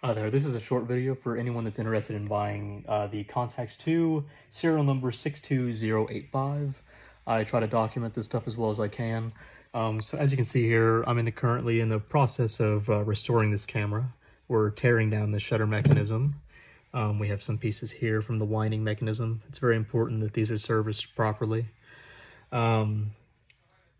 Hi there, this is a short video for anyone that's interested in buying the Contax 2, serial number 62085. I try to document this stuff as well as I can. So as you can see here, I'm currently in the process of restoring this camera. We're tearing down the shutter mechanism. We have some pieces here from the winding mechanism. It's very important that these are serviced properly.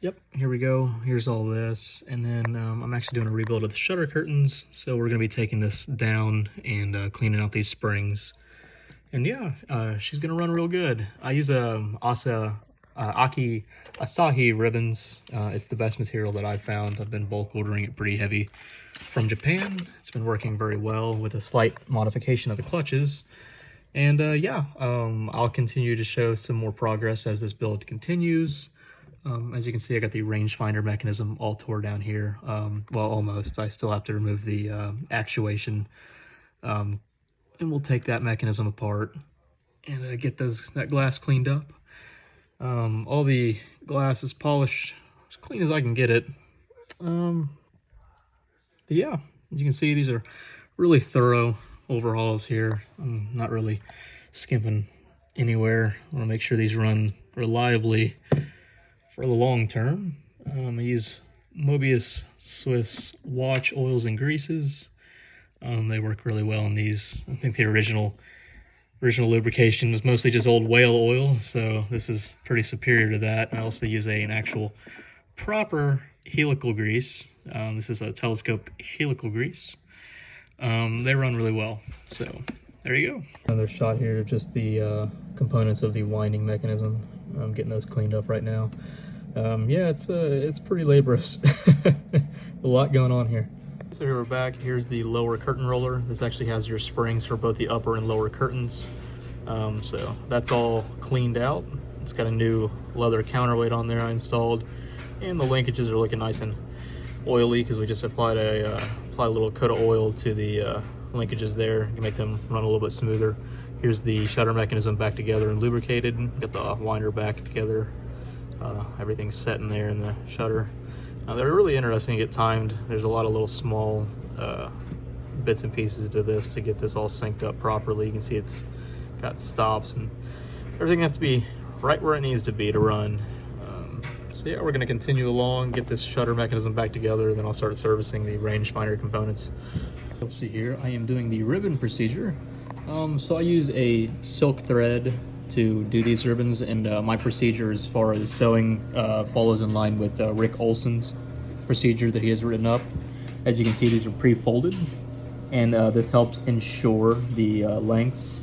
Yep, here we go. Here's all this. And then I'm actually doing a rebuild of the shutter curtains. So we're going to be taking this down and cleaning out these springs. And yeah, she's going to run real good. I use Asahi ribbons. It's the best material that I've found. I've been bulk ordering it pretty heavy from Japan. It's been working very well with a slight modification of the clutches. And yeah, I'll continue to show some more progress as this build continues. As you can see, I got the rangefinder mechanism all tore down here. Well, almost. I still have to remove the actuation. And we'll take that mechanism apart and get that glass cleaned up. All the glass is polished as clean as I can get it. But yeah, as you can see, these are really thorough overhauls here. I'm not really skimping anywhere. I want to make sure these run reliably for the long term. I use Mobius Swiss watch oils and greases. They work really well in these. I think the original lubrication was mostly just old whale oil, so this is pretty superior to that. I also use an actual proper helical grease. This is a telescope helical grease. They run really well, so there you go. Another shot here of just the components of the winding mechanism. I'm getting those cleaned up right now. Yeah, it's pretty laborious. A lot going on here. So here we're back. Here's the lower curtain roller. This actually has your springs for both the upper and lower curtains. So that's all cleaned out. It's got a new leather counterweight on there I installed, and the linkages are looking nice and oily because we just applied a little coat of oil to the linkages there to make them run a little bit smoother. Here's the shutter mechanism back together and lubricated. Got the winder back together. Everything's set in there in the shutter. They're really interesting to get timed. There's a lot of little small bits and pieces to this to get this all synced up properly. You can see it's got stops and everything has to be right where it needs to be to run. So yeah, we're going to continue along, get this shutter mechanism back together, and then I'll start servicing the rangefinder components. You'll see here I am doing the ribbon procedure. So I use a silk thread to do these ribbons, and my procedure as far as sewing follows in line with Rick Olson's procedure that he has written up. As you can see, these are pre-folded, and this helps ensure the lengths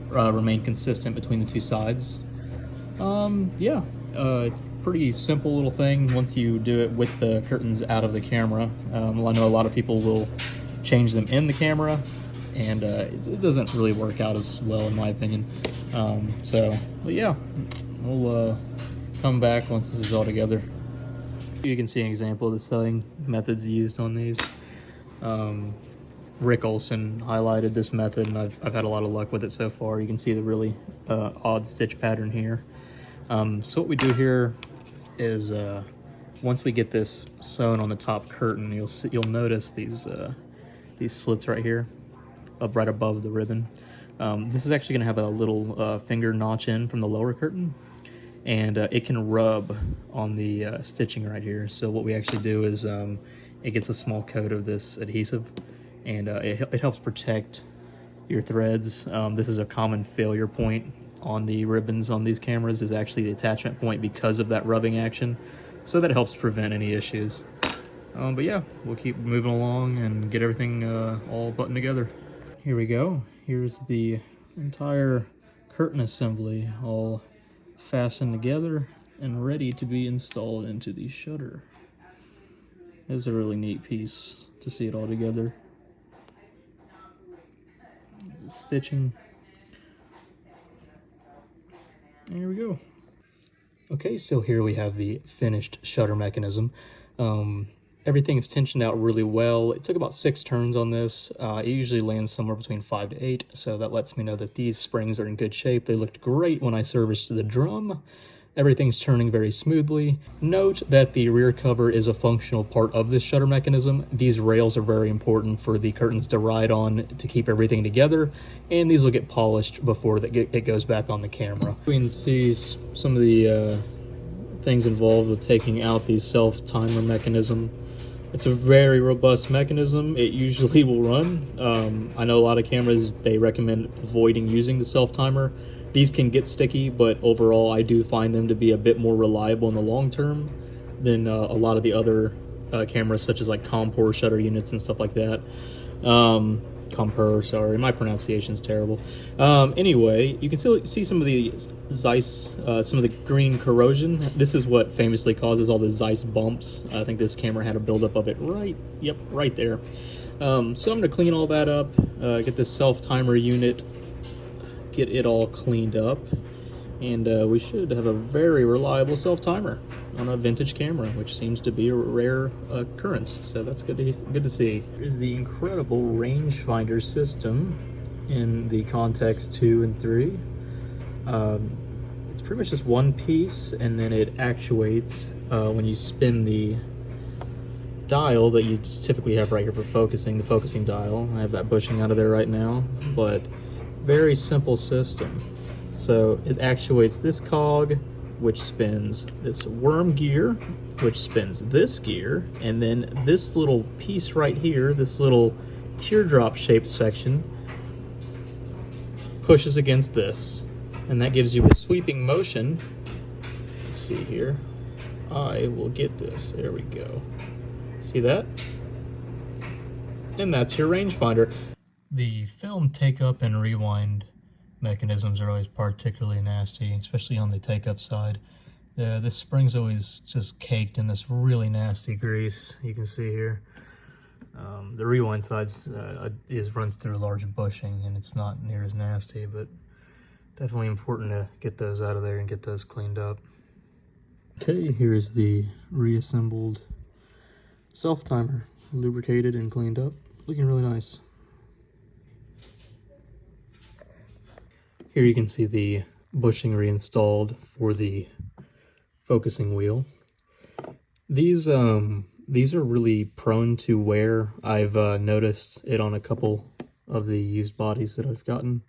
remain consistent between the two sides. Yeah, it's a pretty simple little thing once you do it with the curtains out of the camera. Well, I know a lot of people will change them in the camera, and it doesn't really work out as well in my opinion. But yeah, we'll come back once this is all together. You can see an example of the sewing methods used on these. Rick Olson highlighted this method, and I've had a lot of luck with it so far. You can see the really odd stitch pattern here. So what we do here is once we get this sewn on the top curtain, you'll notice these slits right here, up right above the ribbon. This is actually going to have a little finger notch in from the lower curtain, and it can rub on the stitching right here. So what we actually do is it gets a small coat of this adhesive, and it helps protect your threads. This is a common failure point on the ribbons on these cameras, is actually the attachment point because of that rubbing action. So that helps prevent any issues. But yeah, we'll keep moving along and get everything all buttoned together. Here we go. Here's the entire curtain assembly all fastened together and ready to be installed into the shutter. It's a really neat piece to see it all together. The stitching. There we go. Okay, so here we have the finished shutter mechanism. Everything is tensioned out really well. It took about 6 turns on this. It usually lands somewhere between 5 to 8, so that lets me know that these springs are in good shape. They looked great when I serviced the drum. Everything's turning very smoothly. Note that the rear cover is a functional part of this shutter mechanism. These rails are very important for the curtains to ride on to keep everything together, and these will get polished before it goes back on the camera. We can see some of the things involved with taking out the self-timer mechanism. It's a very robust mechanism. It usually will run. I know a lot of cameras, they recommend avoiding using the self-timer. These can get sticky, but overall I do find them to be a bit more reliable in the long term than a lot of the other cameras, such as like Compor shutter units and stuff like that. Compur, sorry, my pronunciation's terrible. Anyway, you can still see some of the Zeiss, some of the green corrosion. This is what famously causes all the Zeiss bumps. I think this camera had a buildup of it right there. So I'm gonna clean all that up, get this self-timer unit, get it all cleaned up, and we should have a very reliable self-timer on a vintage camera, which seems to be a rare occurrence. So that's good to see. Here's the incredible rangefinder system in the Contax 2 and 3. It's pretty much just one piece, and then it actuates when you spin the dial that you typically have right here for focusing, the focusing dial. I have that bushing out of there right now, but very simple system. So it actuates this cog, which spins this worm gear, which spins this gear, and then this little piece right here, this little teardrop shaped section, pushes against this, and that gives you a sweeping motion. Let's see here. I will get this. There we go. See that? And that's your rangefinder. The film take up and rewind mechanisms are always particularly nasty, especially on the take-up side. This spring's always just caked in this really nasty grease, you can see here. The rewind side runs through a large bushing, and it's not near as nasty, but definitely important to get those out of there and get those cleaned up. Okay, here's the reassembled self-timer, lubricated and cleaned up, looking really nice. Here you can see the bushing reinstalled for the focusing wheel. These are really prone to wear. I've noticed it on a couple of the used bodies that I've gotten.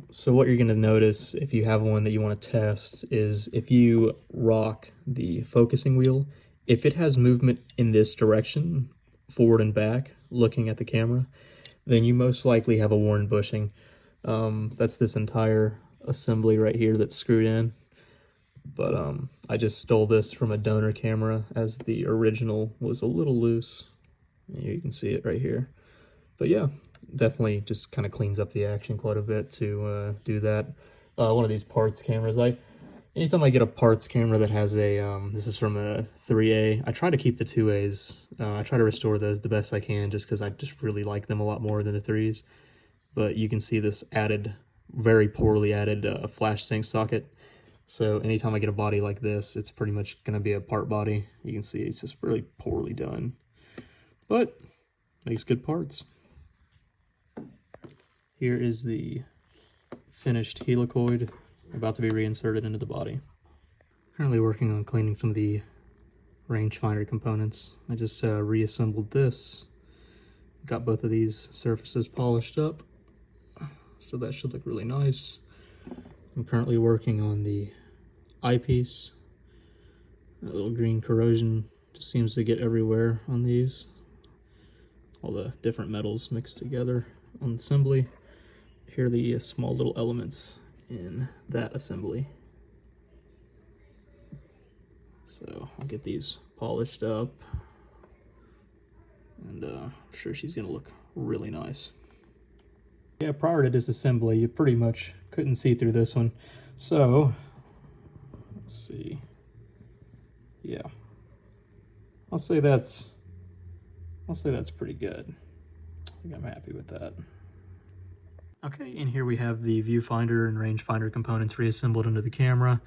So what you're going to notice if you have one that you want to test is if you rock the focusing wheel, if it has movement in this direction, forward and back, looking at the camera, then you most likely have a worn bushing. That's this entire assembly right here that's screwed in. But I just stole this from a donor camera, as the original was a little loose. Here you can see it right here. But yeah, definitely just kind of cleans up the action quite a bit to do that. One of these parts cameras, anytime I get a parts camera that has a, this is from a 3A, I try to keep the 2As. I try to restore those the best I can, just because I just really like them a lot more than the 3s. But you can see this very poorly added flash sync socket. So anytime I get a body like this, it's pretty much going to be a part body. You can see it's just really poorly done, but makes good parts. Here is the finished helicoid, about to be reinserted into the body. Currently working on cleaning some of the rangefinder components. I just reassembled this, got both of these surfaces polished up, so that should look really nice. I'm currently working on the eyepiece. That little green corrosion just seems to get everywhere on these. All the different metals mixed together on the assembly. Here are the small little elements in that assembly. So I'll get these polished up, and I'm sure she's gonna look really nice. Yeah, prior to disassembly, you pretty much couldn't see through this one. So, let's see. Yeah, I'll say that's pretty good. I think I'm happy with that. Okay, and here we have the viewfinder and rangefinder components reassembled into the camera.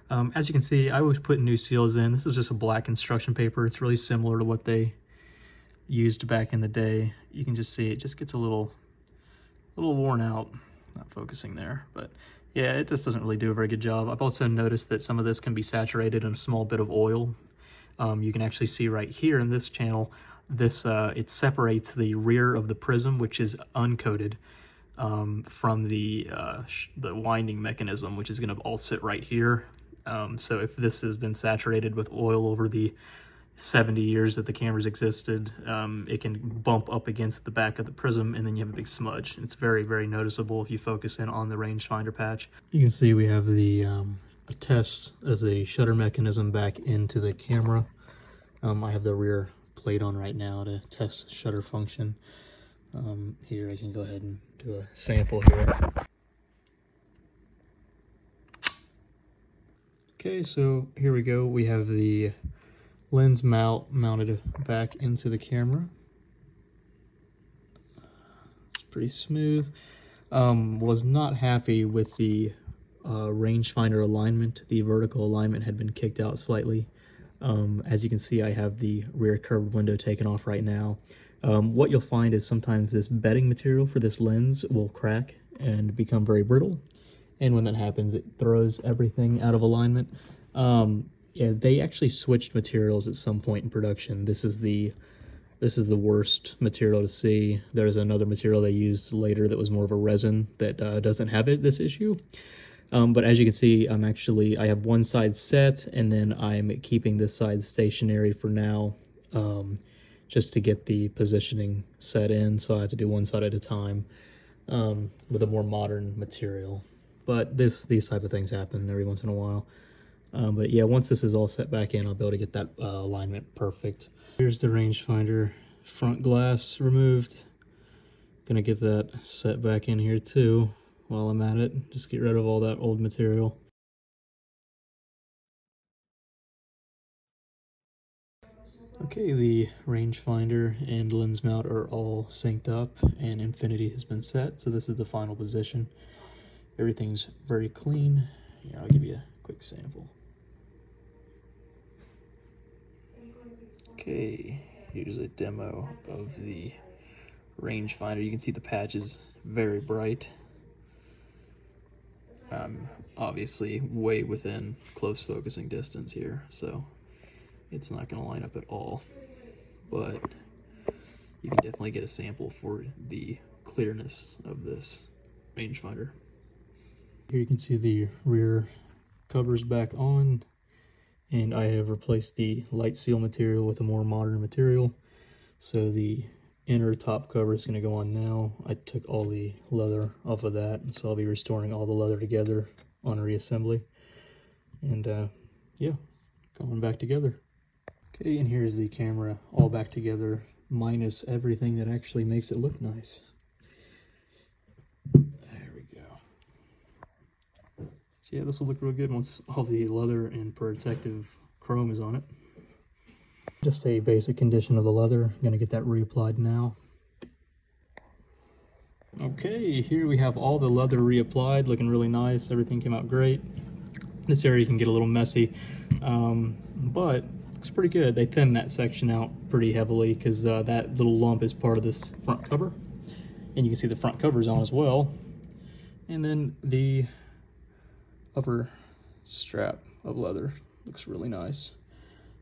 As you can see, I always put new seals in. This is just a black construction paper. It's really similar to what they used back in the day. You can just see it just gets a little worn out. Not focusing there, but Yeah, it just doesn't really do a very good job. I've also noticed that some of this can be saturated in a small bit of oil. You can actually see right here in this channel, this it separates the rear of the prism, which is uncoated, from the winding mechanism, which is going to all sit right here. So if this has been saturated with oil over the 70 years that the cameras existed, it can bump up against the back of the prism, and then you have a big smudge. It's very, very noticeable if you focus in on the rangefinder patch. You can see we have the test as a shutter mechanism back into the camera. I have the rear plate on right now to test shutter function. Here I can go ahead and do a sample here. Okay, so here we go. We have the lens mount mounted back into the camera. It's pretty smooth. Was not happy with the rangefinder alignment. The vertical alignment had been kicked out slightly. As you can see, I have the rear curved window taken off right now. What you'll find is sometimes this bedding material for this lens will crack and become very brittle. And when that happens, it throws everything out of alignment. Yeah, they actually switched materials at some point in production. This is the worst material to see. There's another material they used later that was more of a resin that doesn't have this issue. But as you can see, I have one side set, and then I'm keeping this side stationary for now, just to get the positioning set in. So I have to do one side at a time, with a more modern material. But these type of things happen every once in a while. But yeah, once this is all set back in, I'll be able to get that alignment perfect. Here's the rangefinder front glass removed. Gonna get that set back in here too while I'm at it. Just get rid of all that old material. Okay, the rangefinder and lens mount are all synced up and infinity has been set. So this is the final position. Everything's very clean. Here, I'll give you a quick sample. Okay, here's a demo of the rangefinder. You can see the patch is very bright. Obviously way within close focusing distance here, so it's not going to line up at all. But you can definitely get a sample for the clearness of this rangefinder. Here you can see the rear covers back on, and I have replaced the light seal material with a more modern material. So the inner top cover is going to go on now. I took all the leather off of that, so I'll be restoring all the leather together on reassembly. And yeah, going back together. Okay, and here's the camera all back together, minus everything that actually makes it look nice. There we go. So yeah, this will look real good once all the leather and protective chrome is on it. Just a basic condition of the leather. I'm gonna get that reapplied now. Okay, here we have all the leather reapplied, looking really nice. Everything came out great. This area can get a little messy, but looks pretty good. They thinned that section out pretty heavily because that little lump is part of this front cover. And you can see the front cover's on as well. And then the upper strap of leather looks really nice.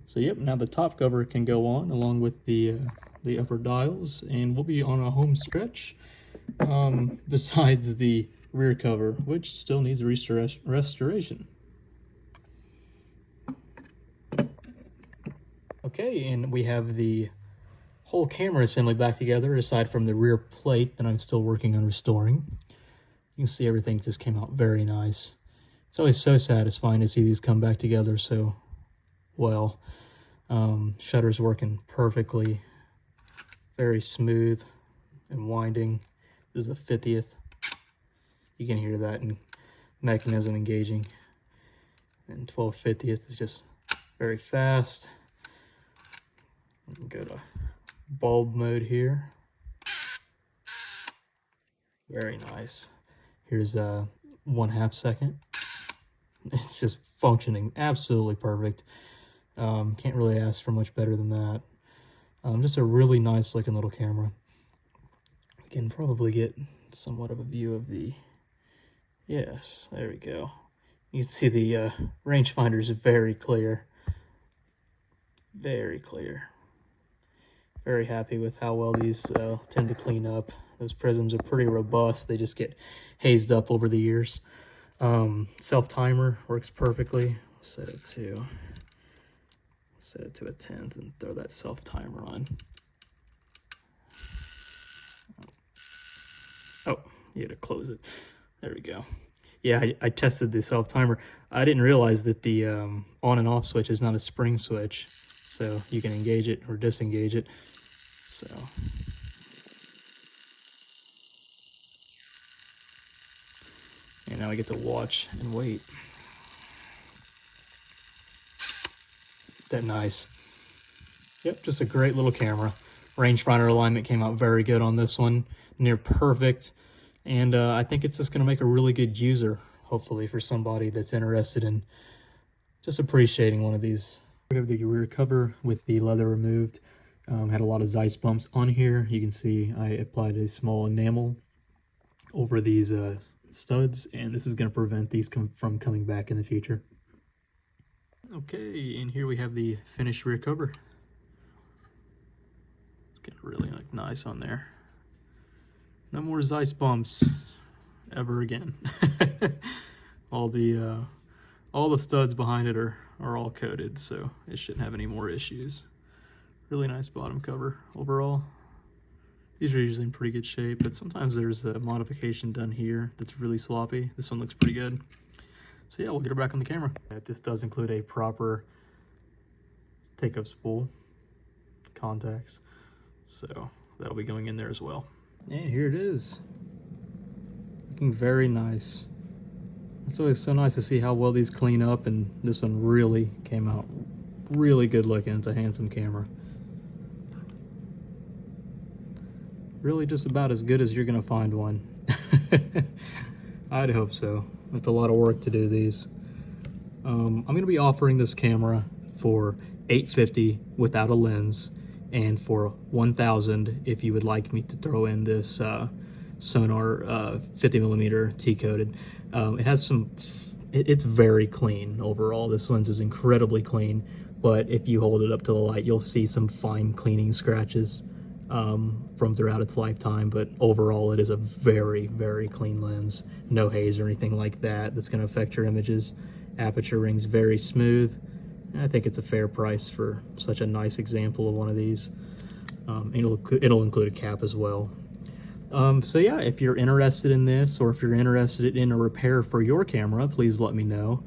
So yep, now the top cover can go on along with the upper dials, and we'll be on a home stretch. Besides the rear cover, which still needs restoration. Okay, and we have the whole camera assembly back together, aside from the rear plate that I'm still working on restoring. You can see everything just came out very nice. It's always so satisfying to see these come back together so well. Shutter's working perfectly, very smooth and winding. This is the 50th. You can hear that in mechanism engaging. And 12/50th is just very fast. We can go to bulb mode here. Very nice. Here's 1/2 second. It's just functioning absolutely perfect. Can't really ask for much better than that. Just a really nice looking little camera. We can probably get somewhat of a view of the Yes, there we go. You can see the rangefinder is very clear. Very clear. Very happy with how well these tend to clean up. Those prisms are pretty robust. They just get hazed up over the years. Self-timer works perfectly. Set it to a 10th and throw that self-timer on. Oh, you had to close it. There we go. Yeah, I tested the self-timer. I didn't realize that the on and off switch is not a spring switch, so you can engage it or disengage it. So and now I get to watch and wait. That nice. Yep, just a great little camera. Rangefinder alignment came out very good on this one, near perfect. And I think it's just going to make a really good user, hopefully, for somebody that's interested in just appreciating one of these. We have the rear cover with the leather removed. Had a lot of Zeiss bumps on here. You can see I applied a small enamel over these studs, and this is going to prevent these from coming back in the future. Okay, and here we have the finished rear cover. It's getting really nice on there. No more Zeiss bumps ever again. all the studs behind it are all coated, so it shouldn't have any more issues. Really nice bottom cover overall. These are usually in pretty good shape, but sometimes there's a modification done here that's really sloppy. This one looks pretty good. So yeah, we'll get her back on the camera. This does include a proper take-up spool, Contax, so that'll be going in there as well. And here it is, looking very nice. It's always so nice to see how well these clean up, and this one really came out really good looking. It's a handsome camera. Really just about as good as you're gonna find one. I'd hope so. It's a lot of work to do these. I'm gonna be offering this camera for $850 without a lens, and for $1,000 if you would like me to throw in this Sonar 50mm T-coated. It has it's very clean overall. This lens is incredibly clean, but if you hold it up to the light, you'll see some fine cleaning scratches from throughout its lifetime, but overall it is a very, very clean lens. No haze or anything like that that's going to affect your images. Aperture ring's very smooth. I think it's a fair price for such a nice example of one of these. It'll include a cap as well. So yeah, if you're interested in this, or if you're interested in a repair for your camera, please let me know.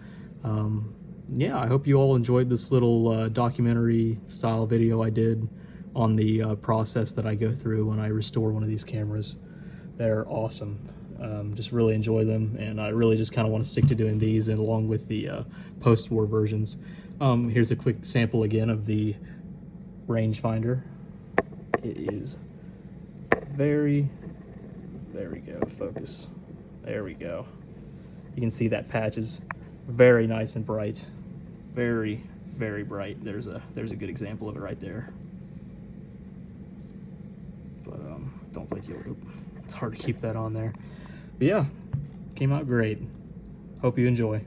Yeah, I hope you all enjoyed this little documentary style video I did on the process that I go through when I restore one of these cameras. They're awesome. Just really enjoy them, and I really just kind of want to stick to doing these, and along with the post-war versions. Here's a quick sample again of the rangefinder. It is there we go, focus. There we go. You can see that patch is very nice and bright. Very, very bright. There's a good example of it right there. But don't think it's hard to keep that on there. But yeah, came out great. Hope you enjoy.